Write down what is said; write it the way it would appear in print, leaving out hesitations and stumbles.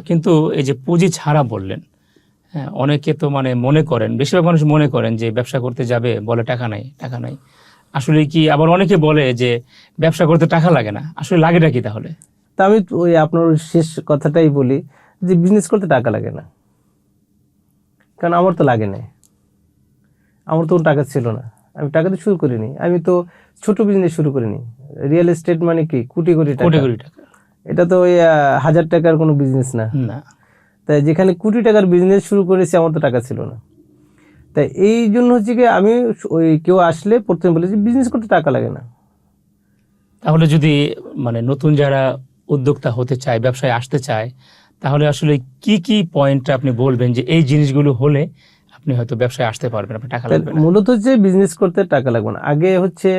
কিন্তু এই যে পুঁজি ছাড়া বললেন, হ্যাঁ, অনেকে তো মানে মনে করেন, বেশিরভাগ মানুষ মনে করেন যে ব্যবসা করতে যাবে বলে টাকা নাই, টাকা নাই। আসলে কি, আবার অনেকে বলে যে ব্যবসা করতে টাকা লাগে না, আসলে লাগেটা কি তাহলে? তা আমি তো ওই আপনার ওই শেষ কথাটাই বলি যে বিজনেস করতে টাকা লাগে না, কারণ আমার তো লাগে না, আমার তো টাকা ছিল না, আমি টাকা দিয়ে শুরু করিনি, আমি তো ছোট বিজনেস শুরু করিনি। রিয়েল এস্টেট মানে কি কোটি কোটি কোটি টাকা, কোটি টাকা। এটা তো ওই 1000 টাকার কোনো বিজনেস না। না। তাই যেখানে কোটি টাকার বিজনেস শুরু করেছি আমার তো টাকা ছিল না। তাই এই জন্য হচ্ছে কি আমি ওই কেউ আসলে প্রথমে বলি যে বিজনেস করতে টাকা লাগে না। তাহলে যদি মানে নতুন যারা উদ্যোক্তা হতে চায়, ব্যবসায় আসতে চায়, তাহলে আসলে কি কি পয়েন্টটা আপনি বলবেন যে এই জিনিসগুলো হলে আপনি হয়তো ব্যবসায় আসতে পারবেন, আপনার টাকা তাই লাগবে না? মূলত হচ্ছে বিজনেস করতে টাকা লাগবে না, আগে হচ্ছে